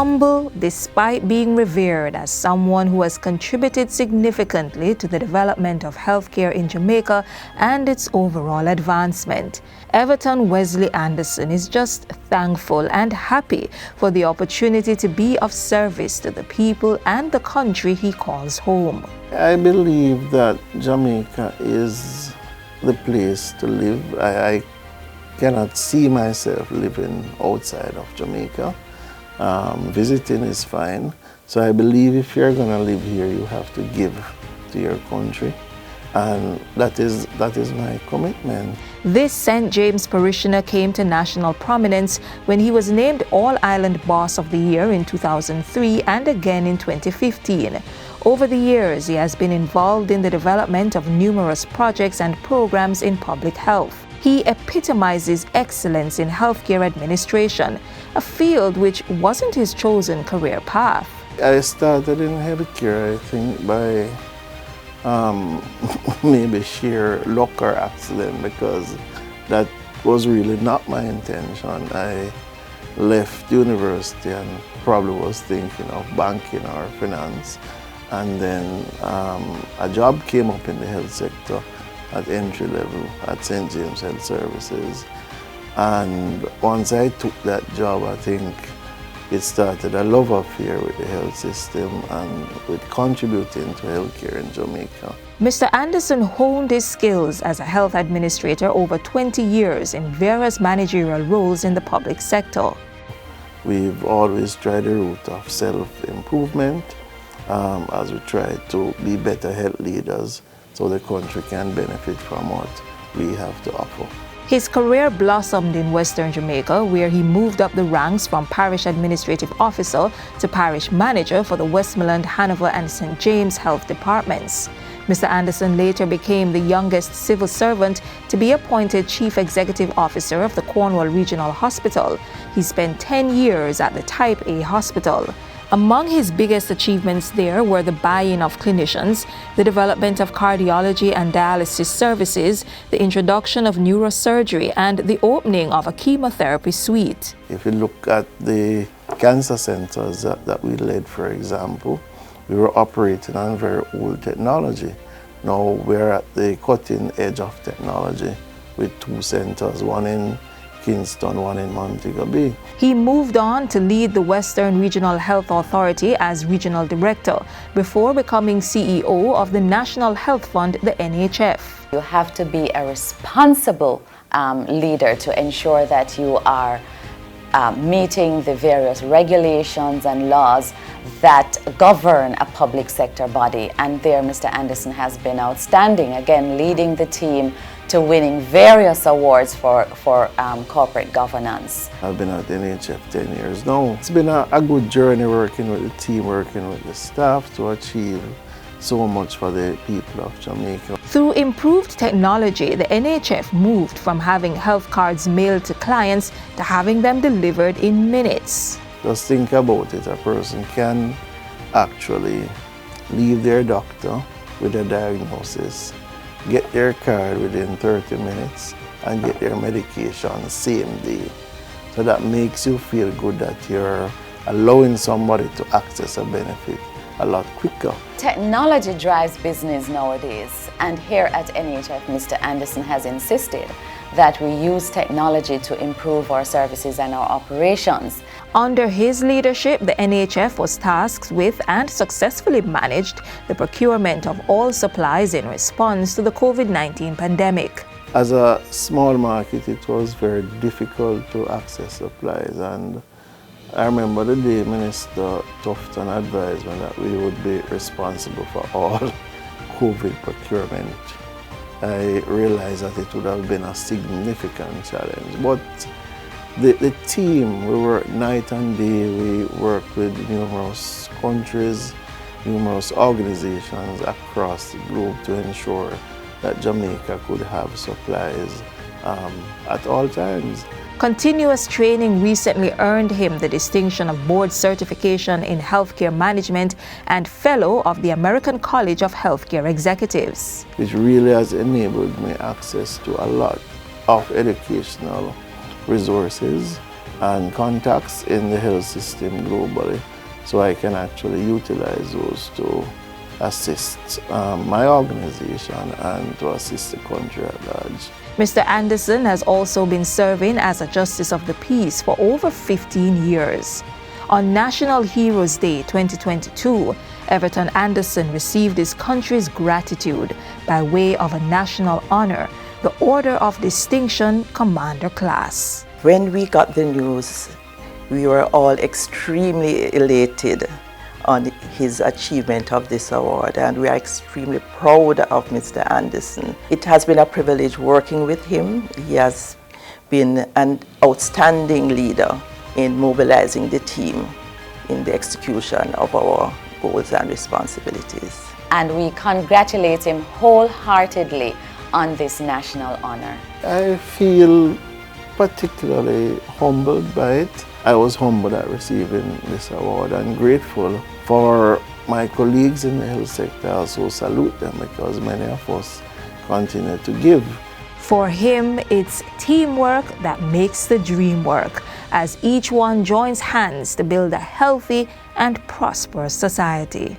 Humble despite being revered as someone who has contributed significantly to the development of healthcare in Jamaica and its overall advancement, Everton Wesley Anderson is just thankful and happy for the opportunity to be of service to the people and the country he calls home. I believe that Jamaica is the place to live. I cannot see myself living outside of Jamaica. Visiting is fine. So I believe if you're going to live here, you have to give to your country. And that is my commitment. This St. James parishioner came to national prominence when he was named All-Ireland Boss of the Year in 2003 and again in 2015. Over the years, he has been involved in the development of numerous projects and programs in public health. He epitomizes excellence in healthcare administration, a field which wasn't his chosen career path. I started in healthcare, I think, by maybe sheer luck or accident, because that was really not my intention. I left university and probably was thinking of banking or finance, and then a job came up in the health sector at entry level at St. James Health Services, and once I took that job, I think it started a love affair with the health system and with contributing to healthcare in Jamaica. Mr. Anderson honed his skills as a health administrator over 20 years in various managerial roles in the public sector. We've always tried the route of self-improvement as we try to be better health leaders so the country can benefit from what we have to offer. His career blossomed in Western Jamaica, where he moved up the ranks from parish administrative officer to parish manager for the Westmoreland, Hanover and St. James health departments. Mr. Anderson later became the youngest civil servant to be appointed Chief Executive Officer of the Cornwall Regional Hospital. He spent 10 years at the Type A Hospital. Among his biggest achievements there were the buy-in of clinicians, the development of cardiology and dialysis services, the introduction of neurosurgery, and the opening of a chemotherapy suite. If you look at the cancer centers that we led, for example, we were operating on very old technology. Now we're at the cutting edge of technology with 2 centers, one in Kingston, one in Montego Bay. He moved on to lead the Western Regional Health Authority as Regional Director before becoming CEO of the National Health Fund, the NHF. You have to be a responsible leader to ensure that you are meeting the various regulations and laws that govern a public sector body. And there Mr. Anderson has been outstanding, again leading the team to winning various awards for corporate governance. I've been at NHF 10 years now. It's been a good journey working with the team, working with the staff to achieve so much for the people of Jamaica. Through improved technology, the NHF moved from having health cards mailed to clients to having them delivered in minutes. Just think about it, a person can actually leave their doctor with a diagnosis, get their card within 30 minutes and get their medication same day. So that makes you feel good that you're allowing somebody to access a benefit a lot quicker. Technology drives business nowadays, and here at NHF, Mr. Anderson has insisted that we use technology to improve our services and our operations. Under his leadership, the NHF was tasked with and successfully managed the procurement of all supplies in response to the COVID-19 pandemic. As a small market, it was very difficult to access supplies, and I remember the day Minister Tufton advised me that we would be responsible for all COVID procurement. I realized that it would have been a significant challenge, but the team, we worked night and day. We worked with numerous countries, numerous organizations across the globe to ensure that Jamaica could have supplies at all times. Continuous training recently earned him the distinction of board certification in healthcare management and fellow of the American College of Healthcare Executives. It really has enabled me access to a lot of educational resources and contacts in the health system globally, so I can actually utilize those to assist my organization and to assist the country at large. Mr. Anderson has also been serving as a Justice of the Peace for over 15 years. On National Heroes Day 2022, Everton Anderson received his country's gratitude by way of a national honor, the Order of Distinction Commander Class. When we got the news, we were all extremely elated on his achievement of this award, and we are extremely proud of Mr. Anderson. It has been a privilege working with him. He has been an outstanding leader in mobilizing the team in the execution of our goals and responsibilities. And we congratulate him wholeheartedly on this national honor. I feel particularly humbled by it. I was humbled at receiving this award and grateful for my colleagues in the health sector. I also salute them because many of us continue to give. For him, it's teamwork that makes the dream work, as each one joins hands to build a healthy and prosperous society.